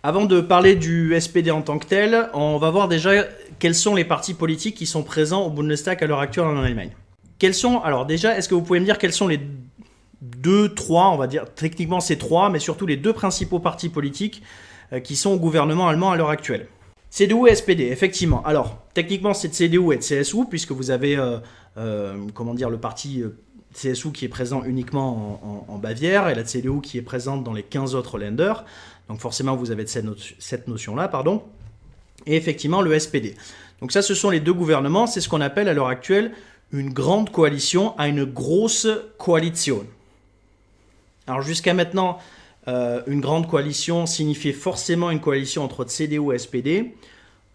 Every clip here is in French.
Avant de parler du SPD en tant que tel, on va voir déjà quels sont les partis politiques qui sont présents au Bundestag à l'heure actuelle en Allemagne. Alors déjà, est-ce que vous pouvez me dire quels sont les deux, trois, on va dire, techniquement c'est trois, mais surtout les deux principaux partis politiques qui sont au gouvernement allemand à l'heure actuelle? CDU et SPD, effectivement. Alors, techniquement c'est CDU et CSU, puisque vous avez, le parti CSU qui est présent uniquement en Bavière, et la CDU qui est présente dans les 15 autres Länder. Donc forcément, vous avez cette notion-là, pardon. Et effectivement, le SPD. Donc ça, ce sont les deux gouvernements. C'est ce qu'on appelle à l'heure actuelle une grande coalition à une grosse coalition. Alors jusqu'à maintenant, une grande coalition signifiait forcément une coalition entre CDU et SPD.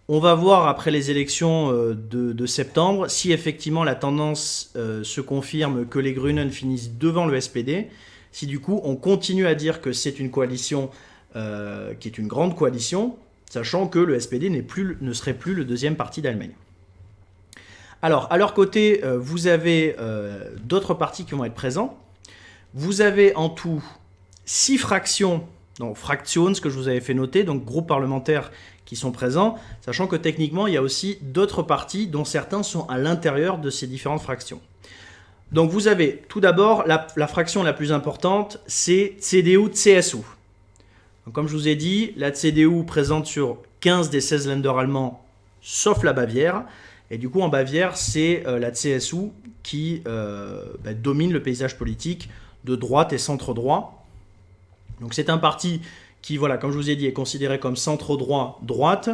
On va voir après les élections de septembre si effectivement la tendance se confirme que les Grünen finissent devant le SPD. Si du coup on continue à dire que c'est une coalition qui est une grande coalition, sachant que le SPD ne serait plus le deuxième parti d'Allemagne. Alors, à leur côté, vous avez d'autres partis qui vont être présents. Vous avez en tout 6 fractions, donc fractions, ce que je vous avais fait noter, donc groupes parlementaires qui sont présents, sachant que techniquement, il y a aussi d'autres partis dont certains sont à l'intérieur de ces différentes fractions. Donc vous avez tout d'abord la fraction la plus importante, c'est CDU-CSU. Donc, comme je vous ai dit, la CDU présente sur 15 des 16 Länder allemands, sauf la Bavière. Et du coup, en Bavière, c'est la CSU qui domine le paysage politique de droite et centre-droit. Donc c'est un parti qui, voilà, comme je vous ai dit, est considéré comme centre-droit-droite,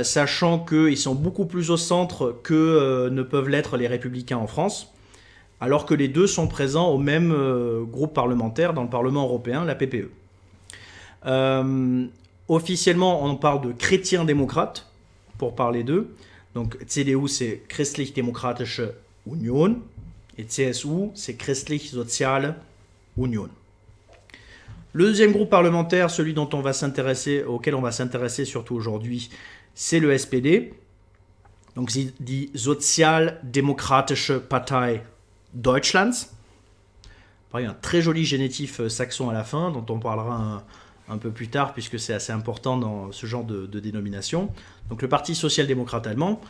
sachant qu'ils sont beaucoup plus au centre que ne peuvent l'être les Républicains en France, alors que les deux sont présents au même groupe parlementaire dans le Parlement européen, la PPE. Officiellement, on parle de chrétiens-démocrates, pour parler d'eux. Donc CDU, c'est Christlich-Demokratische Union, et CSU, c'est Christlich-Soziale Union. Le deuxième groupe parlementaire, celui auquel on va s'intéresser surtout aujourd'hui, c'est le SPD. Donc die Sozialdemokratische Partei Deutschlands. Pareil, un très joli génitif saxon à la fin, dont on parlera un peu plus tard, puisque c'est assez important dans ce genre de dénomination. Donc le Parti social-démocrate allemand,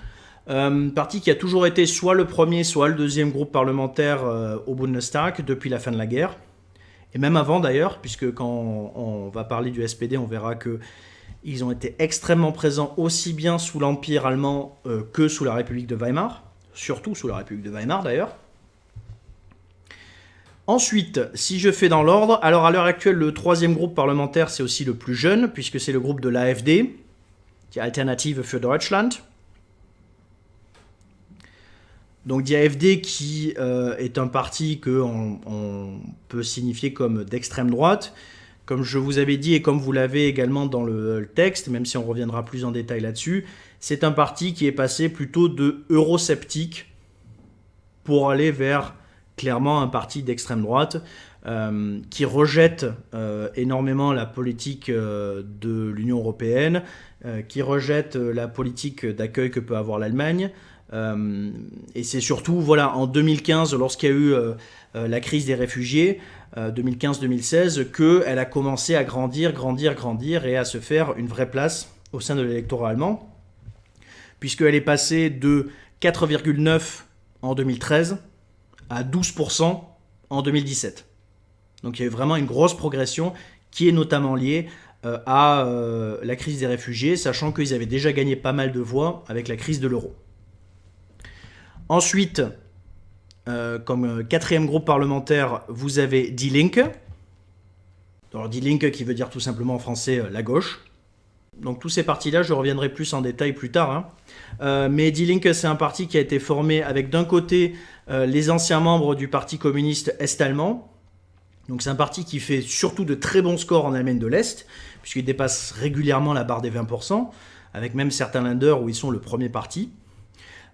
parti qui a toujours été soit le premier, soit le deuxième groupe parlementaire au Bundestag depuis la fin de la guerre. Et même avant d'ailleurs, puisque quand on va parler du SPD, on verra qu'ils ont été extrêmement présents aussi bien sous l'Empire allemand que sous la République de Weimar, surtout sous la République de Weimar d'ailleurs. Ensuite, si je fais dans l'ordre, alors à l'heure actuelle, le troisième groupe parlementaire, c'est aussi le plus jeune, puisque c'est le groupe de l'AfD, die Alternative für Deutschland. Donc die AfD qui est un parti qu'on peut signifier comme d'extrême droite. Comme je vous avais dit et comme vous l'avez également dans le texte, même si on reviendra plus en détail là-dessus, c'est un parti qui est passé plutôt de eurosceptique pour aller vers clairement un parti d'extrême droite qui rejette énormément la politique de l'Union européenne, qui rejette la politique d'accueil que peut avoir l'Allemagne. Et c'est surtout, voilà, en 2015, lorsqu'il y a eu la crise des réfugiés, 2015-2016, qu'elle a commencé à grandir et à se faire une vraie place au sein de l'électorat allemand, puisqu'elle est passée de 4,9 en 2013 à 12% en 2017. Donc il y a eu vraiment une grosse progression qui est notamment liée à la crise des réfugiés, sachant qu'ils avaient déjà gagné pas mal de voix avec la crise de l'euro. Ensuite, comme quatrième groupe parlementaire, vous avez Die Linke. Alors Die Linke qui veut dire tout simplement en français la gauche. Donc tous ces partis-là, je reviendrai plus en détail plus tard. Mais Die Linke, c'est un parti qui a été formé avec d'un côté les anciens membres du Parti communiste est-allemand. Donc c'est un parti qui fait surtout de très bons scores en Allemagne de l'Est, puisqu'il dépasse régulièrement la barre des 20%, avec même certains Länder où ils sont le premier parti.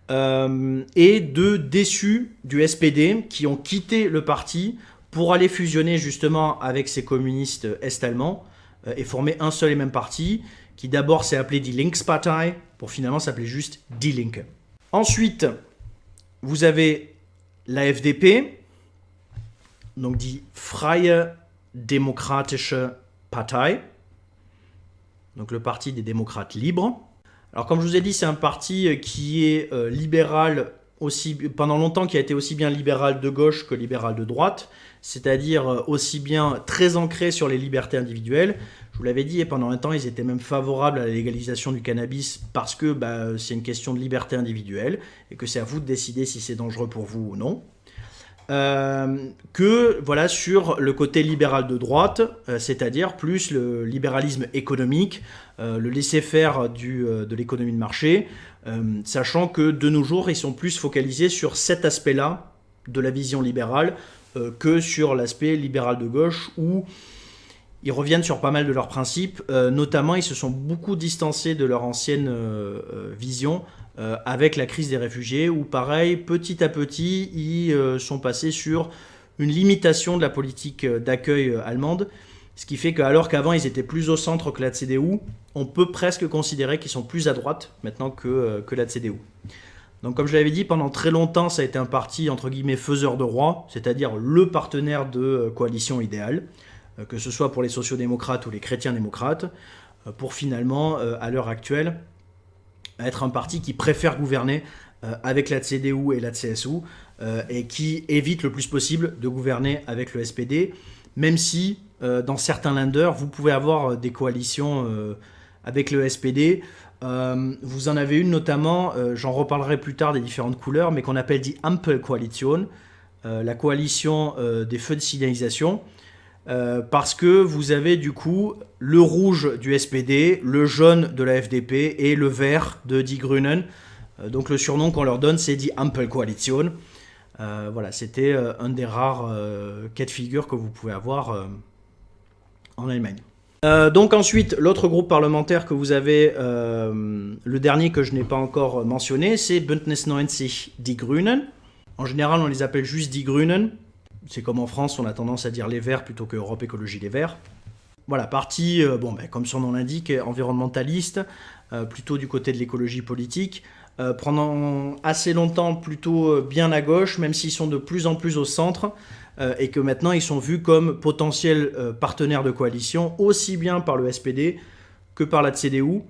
Et de déçus du SPD qui ont quitté le parti pour aller fusionner justement avec ces communistes est-allemands et former un seul et même parti qui d'abord s'est appelé Die Linkspartei pour finalement s'appeler juste Die Linke. Ensuite, vous avez la FDP, donc die Freie Demokratische Partei. donc le parti des démocrates libres. Alors comme je vous ai dit, c'est un parti qui est libéral pendant longtemps, qui a été aussi bien libéral de gauche que libéral de droite, c'est-à-dire aussi bien très ancré sur les libertés individuelles. Je vous l'avais dit, et pendant un temps, ils étaient même favorables à la légalisation du cannabis parce que c'est une question de liberté individuelle et que c'est à vous de décider si c'est dangereux pour vous ou non. Que voilà, sur le côté libéral de droite, c'est-à-dire plus le libéralisme économique, le laisser-faire de l'économie de marché, sachant que de nos jours, ils sont plus focalisés sur cet aspect-là de la vision libérale que sur l'aspect libéral de gauche, où ils reviennent sur pas mal de leurs principes. Notamment, ils se sont beaucoup distancés de leur ancienne vision avec la crise des réfugiés, où pareil, petit à petit, ils sont passés sur une limitation de la politique d'accueil allemande, ce qui fait qu'alors qu'avant ils étaient plus au centre que la CDU, on peut presque considérer qu'ils sont plus à droite maintenant que la CDU. Donc comme je l'avais dit, pendant très longtemps, ça a été un parti entre guillemets faiseur de roi, c'est-à-dire le partenaire de coalition idéale, que ce soit pour les sociodémocrates ou les chrétiens-démocrates, pour finalement, à l'heure actuelle, être un parti qui préfère gouverner avec la CDU et la CSU et qui évite le plus possible de gouverner avec le SPD, même si dans certains Länder, vous pouvez avoir des coalitions avec le SPD. Vous en avez une notamment, j'en reparlerai plus tard des différentes couleurs, mais qu'on appelle die Ampelkoalition, la coalition des feux de signalisation. Parce que vous avez du coup le rouge du SPD, le jaune de la FDP et le vert de Die Grünen. Donc le surnom qu'on leur donne, c'est Die Ampelkoalition. Voilà, c'était un des rares cas de figure que vous pouvez avoir en Allemagne. Donc ensuite, l'autre groupe parlementaire que vous avez, le dernier que je n'ai pas encore mentionné, c'est Bündnis 90 Die Grünen. En général, on les appelle juste Die Grünen. C'est comme en France, on a tendance à dire les Verts plutôt que Europe Écologie Les Verts. Voilà, parti, comme son nom l'indique, environnementaliste, plutôt du côté de l'écologie politique. Pendant assez longtemps, plutôt bien à gauche, même s'ils sont de plus en plus au centre, et que maintenant ils sont vus comme potentiels partenaires de coalition, aussi bien par le SPD que par la CDU.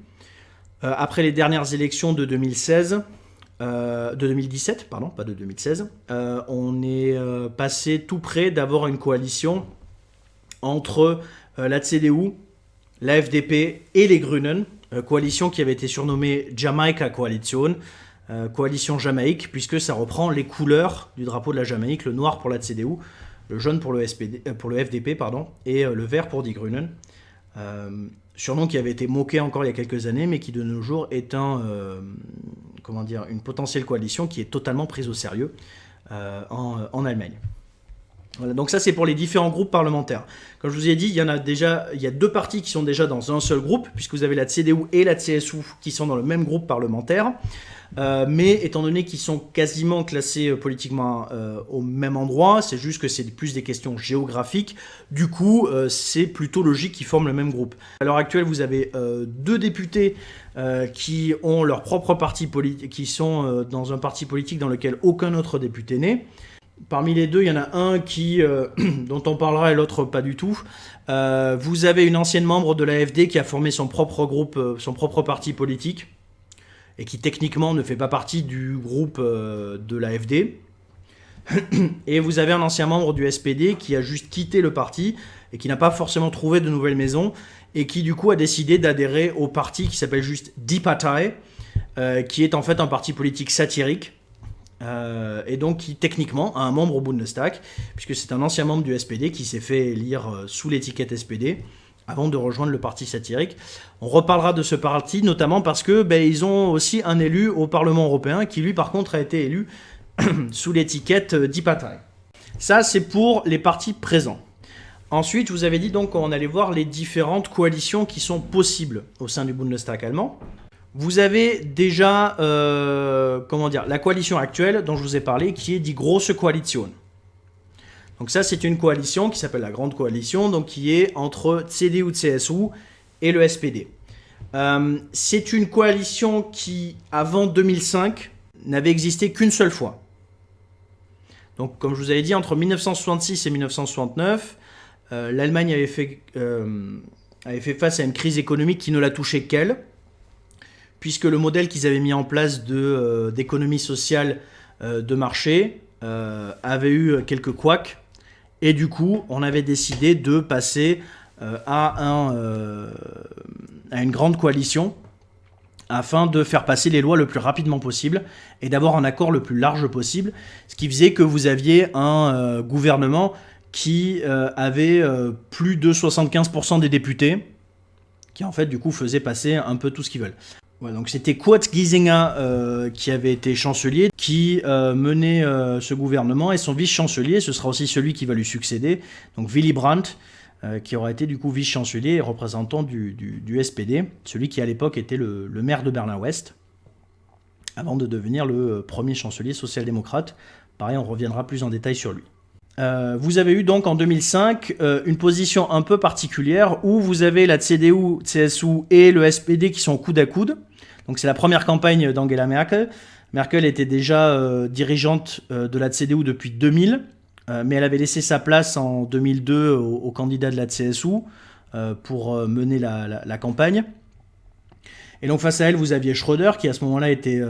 Après les dernières élections de 2016... de 2017, pardon, pas de 2016, on est passé tout près d'avoir une coalition entre la CDU, la FDP et les Grünen, coalition qui avait été surnommée Jamaica Coalition, coalition Jamaïque, puisque ça reprend les couleurs du drapeau de la Jamaïque, le noir pour la CDU, le jaune pour le FDP, et le vert pour Die Grünen. Surnom qui avait été moqué encore il y a quelques années, mais qui de nos jours est une potentielle coalition qui est totalement prise au sérieux en Allemagne. Voilà, donc ça c'est pour les différents groupes parlementaires. Comme je vous ai dit, il y a deux partis qui sont déjà dans un seul groupe, puisque vous avez la CDU et la CSU qui sont dans le même groupe parlementaire. Mais étant donné qu'ils sont quasiment classés politiquement au même endroit, c'est juste que c'est plus des questions géographiques, du coup c'est plutôt logique qu'ils forment le même groupe. À l'heure actuelle, vous avez deux députés qui ont leur propre parti politique, qui sont dans un parti politique dans lequel aucun autre député n'est. Parmi les deux, il y en a un dont on parlera et l'autre pas du tout. Vous avez une ancienne membre de l'AfD qui a formé son propre groupe, son propre parti politique, et qui techniquement ne fait pas partie du groupe de l'AfD. Et vous avez un ancien membre du SPD qui a juste quitté le parti et qui n'a pas forcément trouvé de nouvelles maisons et qui du coup a décidé d'adhérer au parti qui s'appelle juste Die Partei, qui est en fait un parti politique satirique, et donc qui techniquement a un membre au Bundestag, puisque c'est un ancien membre du SPD qui s'est fait élire sous l'étiquette SPD avant de rejoindre le parti satirique. On reparlera de ce parti, notamment parce que ils ont aussi un élu au Parlement européen qui, lui, par contre, a été élu sous l'étiquette Die Partei. Ça, c'est pour les partis présents. Ensuite, je vous avais dit donc qu'on allait voir les différentes coalitions qui sont possibles au sein du Bundestag allemand. Vous avez déjà la coalition actuelle dont je vous ai parlé, qui est Die Große Koalition. Donc ça, c'est une coalition qui s'appelle la Grande Coalition, donc qui est entre CDU, CSU et le SPD. C'est une coalition qui, avant 2005, n'avait existé qu'une seule fois. Donc, comme je vous avais dit, entre 1966 et 1969, l'Allemagne avait fait avait fait face à une crise économique qui ne la touchait qu'elle, puisque le modèle qu'ils avaient mis en place d'économie sociale de marché avait eu quelques couacs, et du coup, on avait décidé de passer à une grande coalition afin de faire passer les lois le plus rapidement possible et d'avoir un accord le plus large possible, ce qui faisait que vous aviez un gouvernement qui avait plus de 75% des députés, qui en fait du coup faisait passer un peu tout ce qu'ils veulent. Voilà, donc c'était Kurt Giesinger qui avait été chancelier, qui menait ce gouvernement, et son vice-chancelier, ce sera aussi celui qui va lui succéder, donc Willy Brandt, qui aura été du coup vice-chancelier et représentant du SPD, celui qui à l'époque était le maire de Berlin-Ouest, avant de devenir le premier chancelier social-démocrate. Pareil, on reviendra plus en détail sur lui. Vous avez eu donc en 2005 une position un peu particulière où vous avez la CDU, CSU et le SPD qui sont coude à coude. Donc c'est la première campagne d'Angela Merkel. Merkel était déjà dirigeante de la CDU depuis 2000. Mais elle avait laissé sa place en 2002 au candidat de la CSU pour mener la campagne. Et donc face à elle, vous aviez Schröder qui à ce moment-là était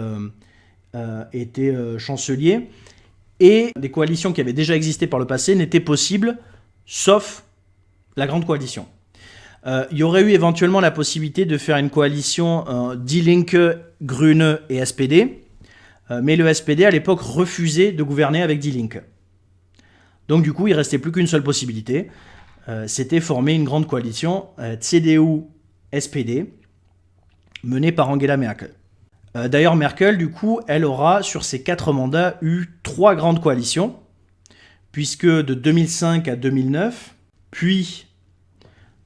chancelier. Et des coalitions qui avaient déjà existé par le passé n'étaient possibles, sauf la grande coalition. Il y aurait eu éventuellement la possibilité de faire une coalition Die Linke, Grüne et SPD. Mais le SPD à l'époque refusait de gouverner avec Die Linke. Donc du coup, il ne restait plus qu'une seule possibilité, c'était former une grande coalition CDU-SPD, menée par Angela Merkel. D'ailleurs, Merkel, du coup, elle aura, sur ses 4 mandats, eu 3 grandes coalitions, puisque de 2005 à 2009, puis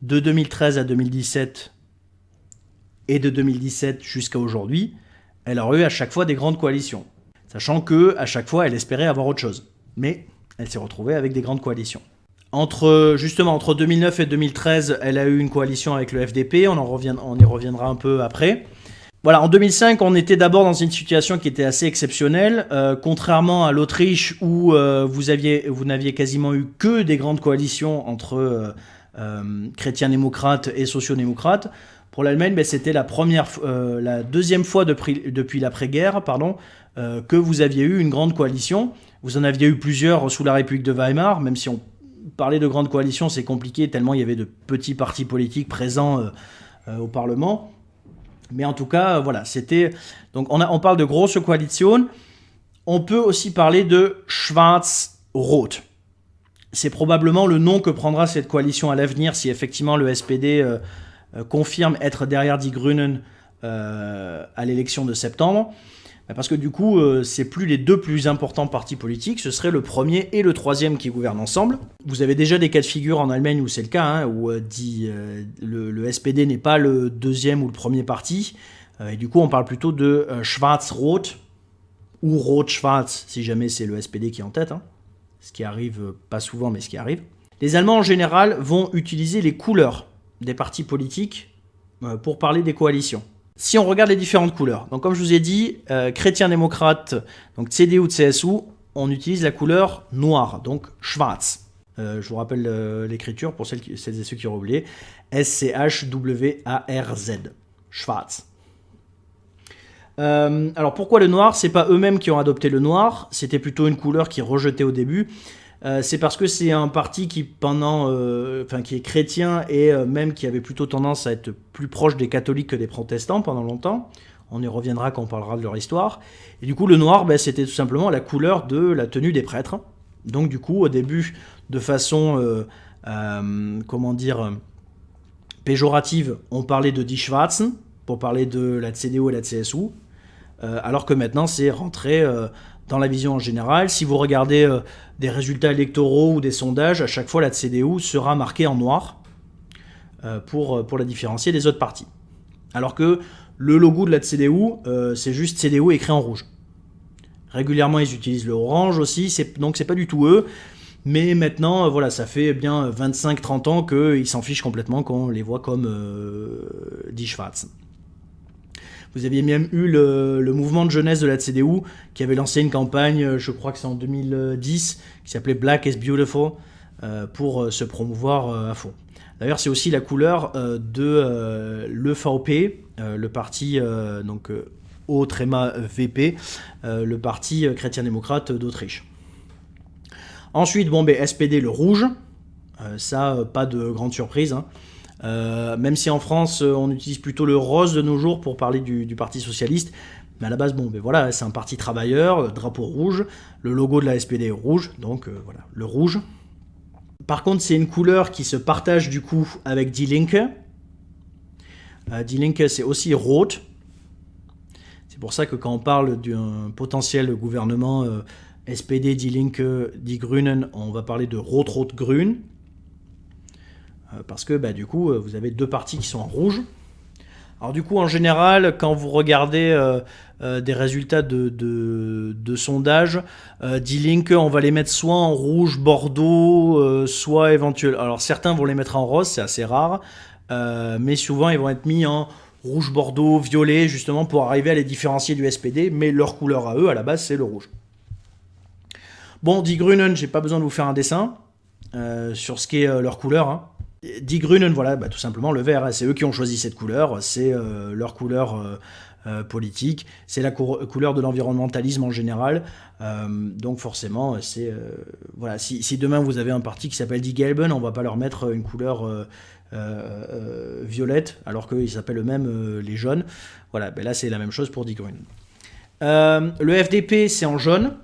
de 2013 à 2017, et de 2017 jusqu'à aujourd'hui, elle aura eu à chaque fois des grandes coalitions, sachant qu'à chaque fois, elle espérait avoir autre chose. Mais elle s'est retrouvée avec des grandes coalitions. Entre 2009 et 2013, elle a eu une coalition avec le FDP, on y reviendra un peu après. Voilà, en 2005, on était d'abord dans une situation qui était assez exceptionnelle, contrairement à l'Autriche où vous n'aviez quasiment eu que des grandes coalitions entre chrétiens-démocrates et sociaux-démocrates. Pour l'Allemagne, c'était la deuxième fois depuis l'après-guerre, que vous aviez eu une grande coalition. Vous en aviez eu plusieurs sous la République de Weimar, même si on parlait de grande coalition, c'est compliqué tellement il y avait de petits partis politiques présents au Parlement. Mais en tout cas, voilà, c'était... Donc on parle de grosse coalition. On peut aussi parler de Schwarz-Rot. C'est probablement le nom que prendra cette coalition à l'avenir si effectivement le SPD confirme être derrière Die Grünen à l'élection de septembre. Parce que du coup, c'est plus les 2 plus importants partis politiques, ce serait le premier et le troisième qui gouvernent ensemble. Vous avez déjà des cas de figure en Allemagne où c'est le cas, où le SPD n'est pas le deuxième ou le premier parti. Et du coup, on parle plutôt de Schwarz-Rot ou Rot-Schwarz, si jamais c'est le SPD qui est en tête. Ce qui arrive pas souvent, mais ce qui arrive. Les Allemands, en général, vont utiliser les couleurs des partis politiques pour parler des coalitions. Si on regarde les différentes couleurs, donc comme je vous ai dit, chrétien-démocrate, donc CDU, CSU, on utilise la couleur noire, donc Schwarz. Je vous rappelle l'écriture pour celles et ceux qui auraient oublié. S-C-H-W-A-R-Z. Schwarz. Alors pourquoi le noir? C'est pas eux-mêmes qui ont adopté le noir, c'était plutôt une couleur qui est rejetée au début. C'est parce que c'est un parti qui qui est chrétien et même qui avait plutôt tendance à être plus proche des catholiques que des protestants pendant longtemps. On y reviendra quand on parlera de leur histoire. Et du coup, le noir, c'était tout simplement la couleur de la tenue des prêtres. Donc du coup, au début, de façon, péjorative, on parlait de Die Schwarzen pour parler de la CDU et la CSU, alors que maintenant, c'est rentré dans la vision en général. Si vous regardez des résultats électoraux ou des sondages, à chaque fois la CDU sera marquée en noir pour la différencier des autres partis. Alors que le logo de la CDU, c'est juste CDU écrit en rouge. Régulièrement, ils utilisent le orange aussi, donc c'est pas du tout eux. Mais maintenant, ça fait bien 25-30 ans qu'ils s'en fichent complètement quand on les voit comme Die Schwarzen. Vous aviez même eu le mouvement de jeunesse de la CDU qui avait lancé une campagne, je crois que c'est en 2010, qui s'appelait Black is Beautiful, pour se promouvoir à fond. D'ailleurs, c'est aussi la couleur de l'EVP, le parti donc O-VP, le parti chrétien-démocrate d'Autriche. Ensuite, SPD, le rouge. Ça, pas de grande surprise. Même si en France, on utilise plutôt le rose de nos jours pour parler du Parti Socialiste. Mais à la base, voilà, c'est un parti travailleur, drapeau rouge. Le logo de la SPD est rouge, donc voilà, le rouge. Par contre, c'est une couleur qui se partage du coup avec Die Linke. Die Linke, c'est aussi rot. C'est pour ça que quand on parle d'un potentiel gouvernement SPD, Die Linke, Die Grünen, on va parler de rot-rot-grün. Parce que du coup, vous avez deux partis qui sont en rouge. Alors du coup, en général, quand vous regardez des résultats de sondage, Die Linke, on va les mettre soit en rouge, bordeaux, soit éventuellement... Alors certains vont les mettre en rose, c'est assez rare, mais souvent ils vont être mis en rouge, bordeaux, violet, justement pour arriver à les différencier du SPD, mais leur couleur à eux, à la base, c'est le rouge. Bon, Die Grünen, j'ai pas besoin de vous faire un dessin sur ce qu'est leur couleur, hein. Die Grünen, voilà, tout simplement le vert, hein, c'est eux qui ont choisi cette couleur, c'est leur couleur politique, c'est la couleur de l'environnementalisme en général, donc forcément, c'est voilà, si demain vous avez un parti qui s'appelle Die Gelben, on va pas leur mettre une couleur violette, alors qu'ils s'appellent eux-mêmes les jaunes, voilà, là c'est la même chose pour Die Grünen. Le FDP, c'est en jaune,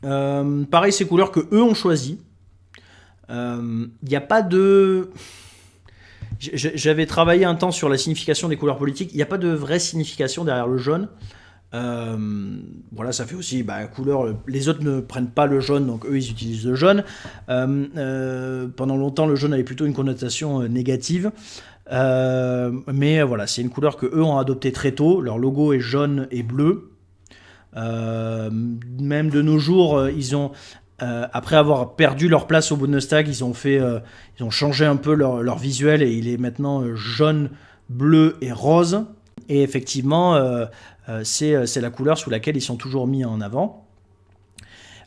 pareil, c'est couleurs que eux ont choisi. Il n'y a pas de... J'avais travaillé un temps sur la signification des couleurs politiques. Il n'y a pas de vraie signification derrière le jaune. Voilà, ça fait aussi couleur. Les autres ne prennent pas le jaune, donc eux ils utilisent le jaune. Pendant longtemps, le jaune avait plutôt une connotation négative. Mais voilà, c'est une couleur que eux ont adoptée très tôt. Leur logo est jaune et bleu. Même de nos jours, ils ont... après avoir perdu leur place au Bundestag, ils ont changé un peu leur visuel et il est maintenant jaune, bleu et rose. Et effectivement, c'est la couleur sous laquelle ils sont toujours mis en avant.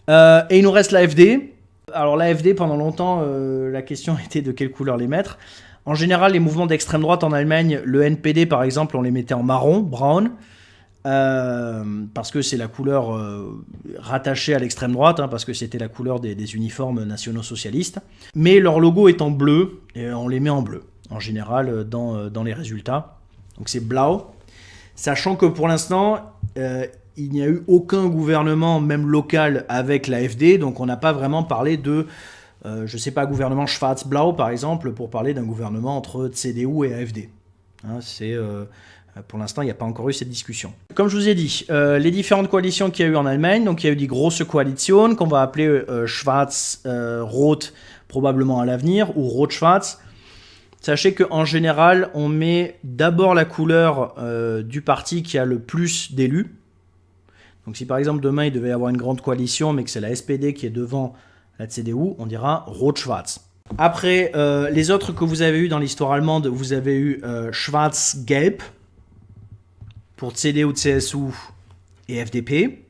Et il nous reste l'AfD. Alors l'AfD, pendant longtemps, la question était de quelle couleur les mettre. En général, les mouvements d'extrême droite en Allemagne, le NPD par exemple, on les mettait en marron, brown. Parce que c'est la couleur rattachée à l'extrême droite, hein, parce que c'était la couleur des uniformes nationaux socialistes. Mais leur logo est en bleu, et on les met en bleu, en général, dans les résultats. Donc c'est blau. Sachant que pour l'instant, il n'y a eu aucun gouvernement, même local, avec l'AfD, donc on n'a pas vraiment parlé de, gouvernement schwarz-blau, par exemple, pour parler d'un gouvernement entre CDU et AfD. Hein, pour l'instant, il n'y a pas encore eu cette discussion. Comme je vous ai dit, les différentes coalitions qu'il y a eu en Allemagne, donc il y a eu des grosses coalitions qu'on va appeler Schwarz-Rot probablement à l'avenir, ou Rot-Schwarz. Sachez qu'en général, on met d'abord la couleur du parti qui a le plus d'élus. Donc si par exemple demain il devait y avoir une grande coalition, mais que c'est la SPD qui est devant la CDU, on dira Rot-Schwarz. Après, les autres que vous avez eu dans l'histoire allemande, vous avez eu Schwarz-Gelb, pour CDU, CSU et FDP,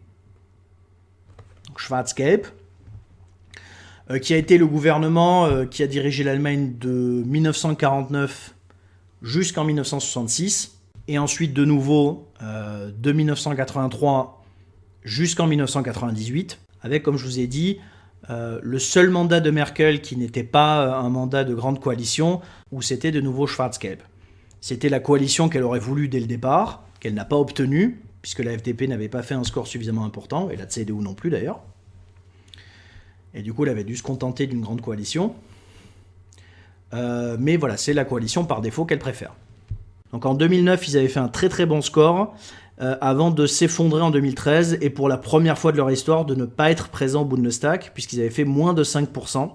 donc Schwarz-Gelb, qui a été le gouvernement qui a dirigé l'Allemagne de 1949 jusqu'en 1966, et ensuite de nouveau de 1983 jusqu'en 1998, avec, comme je vous ai dit, le seul mandat de Merkel qui n'était pas un mandat de grande coalition, où c'était de nouveau Schwarz-Gelb. C'était la coalition qu'elle aurait voulu dès le départ, qu'elle n'a pas obtenu, puisque la FDP n'avait pas fait un score suffisamment important, et la CDU non plus d'ailleurs. Et du coup, elle avait dû se contenter d'une grande coalition. Mais voilà, c'est la coalition par défaut qu'elle préfère. Donc en 2009, ils avaient fait un très très bon score, avant de s'effondrer en 2013, et pour la première fois de leur histoire, de ne pas être présents au Bundestag, puisqu'ils avaient fait moins de 5%,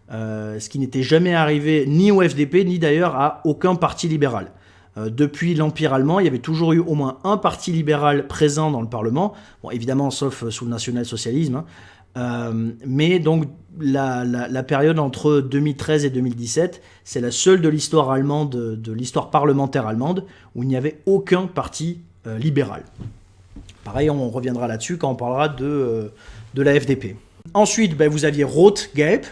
ce qui n'était jamais arrivé ni au FDP, ni d'ailleurs à aucun parti libéral. Depuis l'Empire allemand, il y avait toujours eu au moins un parti libéral présent dans le Parlement, bon, évidemment sauf sous le national-socialisme, mais donc la période entre 2013 et 2017, c'est la seule de l'histoire allemande, de l'histoire parlementaire allemande, où il n'y avait aucun parti libéral. Pareil, on reviendra là-dessus quand on parlera de la FDP. Ensuite, vous aviez Rot-Gelb,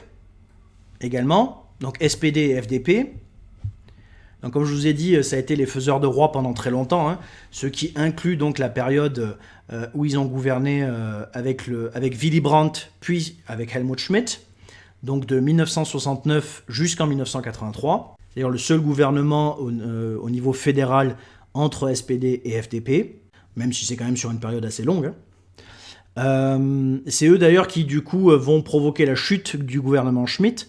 également, donc SPD et FDP. Donc comme je vous ai dit, ça a été les faiseurs de roi pendant très longtemps, hein, ce qui inclut donc la période où ils ont gouverné avec Willy Brandt, puis avec Helmut Schmidt, donc de 1969 jusqu'en 1983. C'est d'ailleurs le seul gouvernement au niveau fédéral entre SPD et FDP, même si c'est quand même sur une période assez longue. C'est eux d'ailleurs qui du coup vont provoquer la chute du gouvernement Schmidt,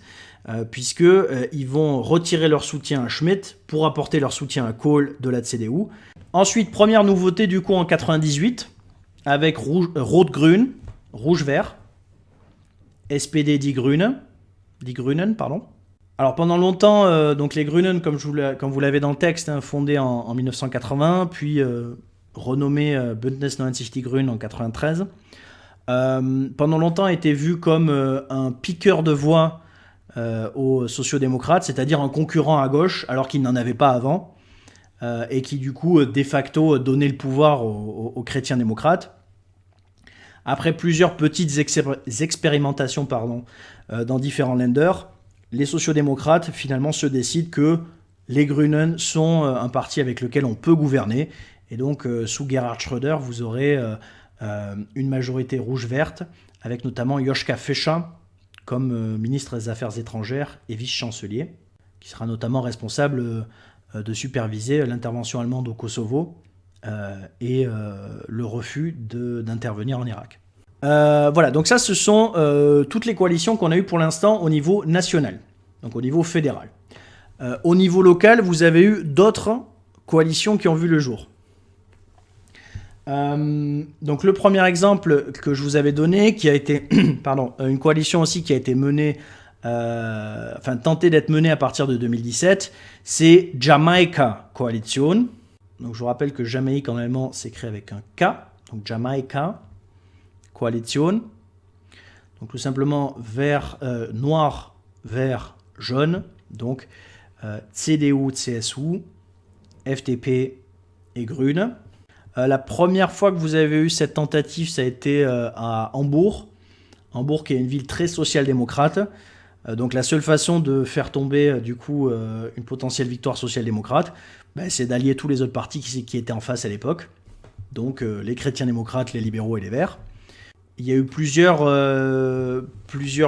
puisqu'ils vont retirer leur soutien à Schmidt pour apporter leur soutien à Kohl de la CDU. Ensuite, première nouveauté du coup en 98, avec Rot-Grün, rouge-vert, SPD Die Grünen, pardon. Alors pendant longtemps, donc les Grünen, comme vous l'avez dans le texte, hein, fondés en 1980, puis renommé Bündnis 90 Die Grünen en 93, pendant longtemps a été vu comme un piqueur de voix aux sociodémocrates, c'est-à-dire un concurrent à gauche, alors qu'il n'en avait pas avant, et qui du coup, de facto, donnait le pouvoir aux chrétiens démocrates. Après plusieurs petites expérimentations dans différents länders, les sociodémocrates finalement se décident que les Grünen sont un parti avec lequel on peut gouverner, et donc sous Gerhard Schröder, vous aurez une majorité rouge-verte, avec notamment Joschka Fischer comme ministre des Affaires étrangères et vice-chancelier, qui sera notamment responsable de superviser l'intervention allemande au Kosovo et le refus d'intervenir en Irak. Voilà, donc ça, ce sont toutes les coalitions qu'on a eues pour l'instant au niveau national, donc au niveau fédéral. Au niveau local, vous avez eu d'autres coalitions qui ont vu le jour. Donc le premier exemple que je vous avais donné, qui a été une coalition aussi qui a été menée, tentée d'être menée à partir de 2017, c'est Jamaica Coalition. Donc je vous rappelle que Jamaïque en allemand s'écrit avec un K, donc Jamaica Coalition. Donc tout simplement noir, vert, jaune, donc CDU, CSU, FDP et Grüne. La première fois que vous avez eu cette tentative, ça a été à Hambourg. Hambourg qui est une ville très social-démocrate. Donc la seule façon de faire tomber du coup une potentielle victoire social-démocrate, c'est d'allier tous les autres partis qui étaient en face à l'époque. Donc les chrétiens-démocrates, les libéraux et les verts. Il y a eu plusieurs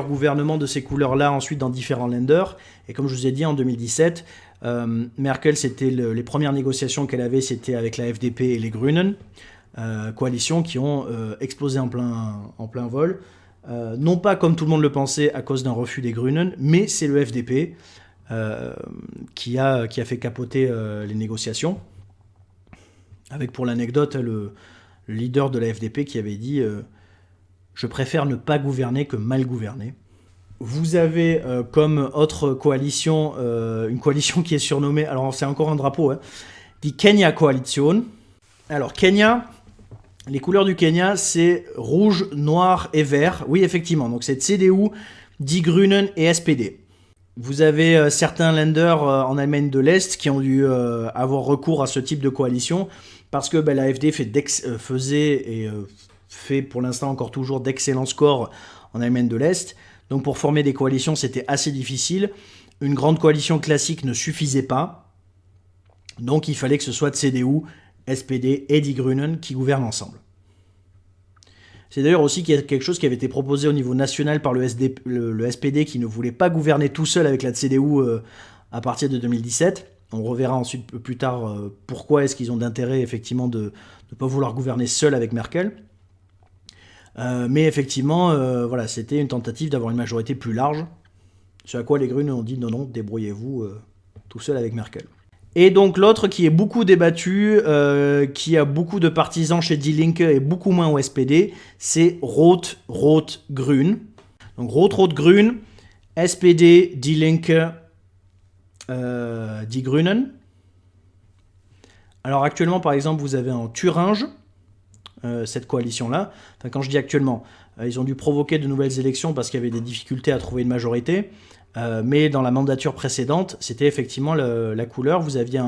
gouvernements de ces couleurs-là ensuite dans différents länders. Et comme je vous ai dit, en 2017, Merkel, c'était les premières négociations qu'elle avait, c'était avec la FDP et les Grünen, coalitions qui ont explosé en plein vol. Non pas comme tout le monde le pensait à cause d'un refus des Grünen, mais c'est le FDP qui a fait capoter les négociations. Avec pour l'anecdote le leader de la FDP qui avait dit je préfère ne pas gouverner que mal gouverner. Vous avez comme autre coalition, une coalition qui est surnommée, alors c'est encore un drapeau, die Kenya Coalition. Alors Kenya, les couleurs du Kenya, c'est rouge, noir et vert. Oui, effectivement, donc c'est CDU, Die Grünen et SPD. Vous avez certains länders en Allemagne de l'Est qui ont dû avoir recours à ce type de coalition parce que la AfD fait pour l'instant encore toujours d'excellents scores en Allemagne de l'Est. Donc pour former des coalitions, c'était assez difficile. Une grande coalition classique ne suffisait pas. Donc il fallait que ce soit CDU, SPD et Die Grünen qui gouvernent ensemble. C'est d'ailleurs aussi quelque chose qui avait été proposé au niveau national par le SPD qui ne voulait pas gouverner tout seul avec la CDU à partir de 2017. On reverra ensuite plus tard pourquoi est-ce qu'ils ont d'intérêt effectivement de ne pas vouloir gouverner seul avec Merkel. Mais effectivement, c'était une tentative d'avoir une majorité plus large. Ce à quoi les Grünen ont dit non, débrouillez-vous tout seul avec Merkel. Et donc l'autre qui est beaucoup débattu, qui a beaucoup de partisans chez Die Linke et beaucoup moins au SPD, c'est Rot-Rot-Grün. Donc Rot-Rot-Grün, SPD, Die Linke, Die Grünen. Alors actuellement, par exemple, vous avez en Thuringe cette coalition-là. Enfin, quand je dis actuellement, ils ont dû provoquer de nouvelles élections parce qu'il y avait des difficultés à trouver une majorité. Mais dans la mandature précédente, c'était effectivement la couleur. Vous aviez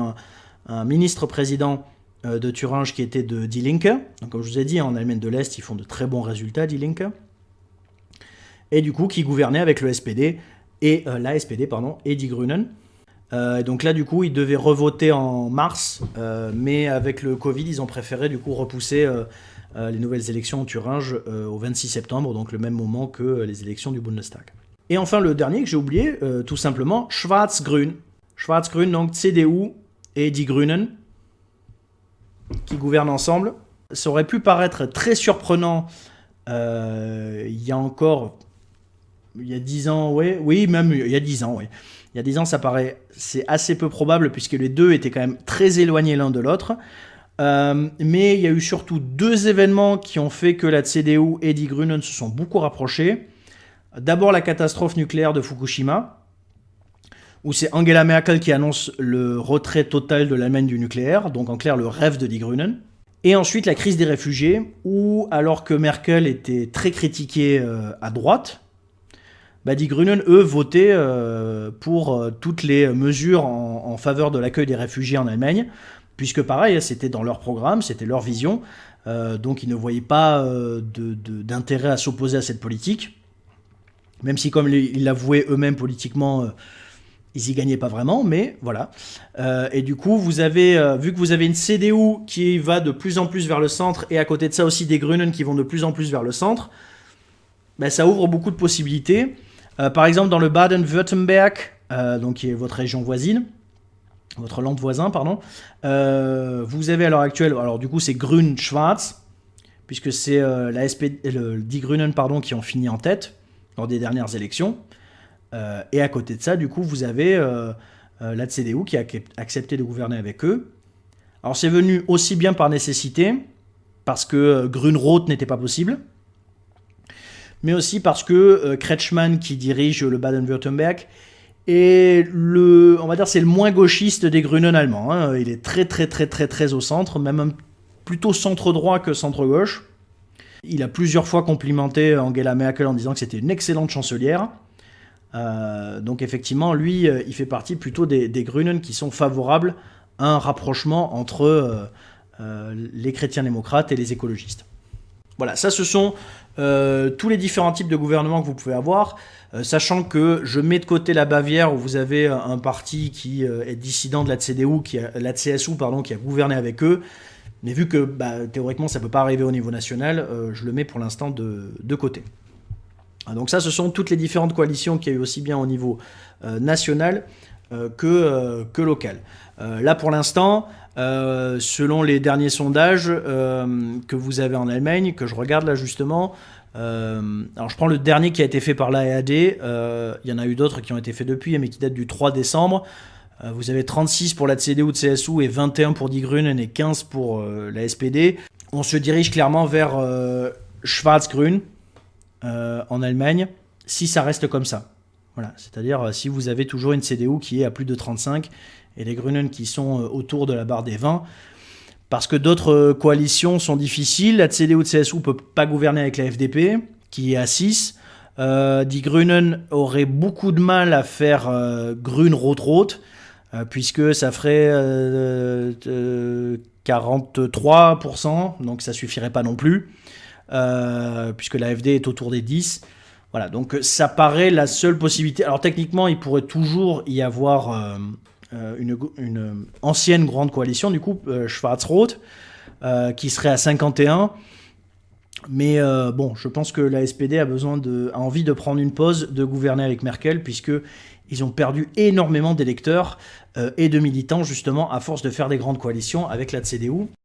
un ministre-président de Thuringe qui était de Die Linke. Donc, comme je vous ai dit, en Allemagne de l'Est, ils font de très bons résultats, Die Linke. Et du coup, qui gouvernait avec le SPD et la SPD, pardon, et Die Grünen. Donc là, du coup, ils devaient revoter en mars, mais avec le Covid, ils ont préféré du coup repousser les nouvelles élections en Thuringe au 26 septembre, donc le même moment que les élections du Bundestag. Et enfin, le dernier que j'ai oublié, tout simplement, Schwarz-Grün. Schwarz-Grün, donc CDU et Die Grünen, qui gouvernent ensemble. Ça aurait pu paraître très surprenant il y a 10 ans, oui, même il y a 10 ans, oui. Il y a 10 ans, c'est assez peu probable, puisque les deux étaient quand même très éloignés l'un de l'autre. Mais il y a eu surtout 2 événements qui ont fait que la CDU et Die Grünen se sont beaucoup rapprochés. D'abord la catastrophe nucléaire de Fukushima, où c'est Angela Merkel qui annonce le retrait total de l'Allemagne du nucléaire, donc en clair le rêve de Die Grünen. Et ensuite la crise des réfugiés, où alors que Merkel était très critiquée à droite, Die Grünen, eux, votaient pour toutes les mesures en faveur de l'accueil des réfugiés en Allemagne, puisque pareil, c'était dans leur programme, c'était leur vision, donc ils ne voyaient pas d'intérêt à s'opposer à cette politique, même si, comme ils l'avouaient eux-mêmes politiquement, ils y gagnaient pas vraiment, mais voilà. Et du coup, vu que vous avez une CDU qui va de plus en plus vers le centre, et à côté de ça aussi des Grünen qui vont de plus en plus vers le centre, ça ouvre beaucoup de possibilités. Par exemple, dans le Baden-Württemberg, donc qui est votre région voisine, votre land voisin, pardon, vous avez à l'heure actuelle, alors du coup c'est Grün-Schwarz, puisque c'est la SPD, Die Grünen, pardon, qui ont fini en tête lors des dernières élections. Et à côté de ça, du coup, vous avez la CDU qui a accepté de gouverner avec eux. Alors c'est venu aussi bien par nécessité, parce que Grün-Rot n'était pas possible, mais aussi parce que Kretschmann, qui dirige le Baden-Württemberg, est on va dire, c'est le moins gauchiste des Grünen allemands. Hein. Il est très au centre, même plutôt centre-droit que centre-gauche. Il a plusieurs fois complimenté Angela Merkel en disant que c'était une excellente chancelière. Donc effectivement, lui, il fait partie plutôt des Grünen qui sont favorables à un rapprochement entre les chrétiens-démocrates et les écologistes. Voilà, ça ce sont tous les différents types de gouvernements que vous pouvez avoir, sachant que je mets de côté la Bavière où vous avez un parti qui est dissident de la CDU, la CSU, pardon, qui a gouverné avec eux, mais vu que théoriquement ça ne peut pas arriver au niveau national, je le mets pour l'instant de côté. Donc ça, ce sont toutes les différentes coalitions qu'il y a eu aussi bien au niveau national que local. Là pour l'instant, selon les derniers sondages que vous avez en Allemagne, que je regarde là justement, alors je prends le dernier qui a été fait par l'ARD, il y en a eu d'autres qui ont été faits depuis, mais qui datent du 3 décembre. Vous avez 36 pour la CDU de CSU et 21 pour Die Grünen et 15 pour la SPD. On se dirige clairement vers Schwarz-Grün en Allemagne, si ça reste comme ça. Voilà, c'est-à-dire si vous avez toujours une CDU qui est à plus de 35 et les Grünen qui sont autour de la barre des 20, parce que d'autres coalitions sont difficiles. La CDU de CSU ne peut pas gouverner avec la FDP, qui est à 6. Die Grünen aurait beaucoup de mal à faire Grün-Rot-Rot, puisque ça ferait 43%, donc ça ne suffirait pas non plus, puisque la FD est autour des 10. Voilà, donc ça paraît la seule possibilité. Alors techniquement, il pourrait toujours y avoir une ancienne grande coalition, du coup, Schwarz-Rot, qui serait à 51. Mais bon, je pense que la SPD a envie de prendre une pause, de gouverner avec Merkel, puisqu'ils ont perdu énormément d'électeurs et de militants, justement, à force de faire des grandes coalitions avec la CDU.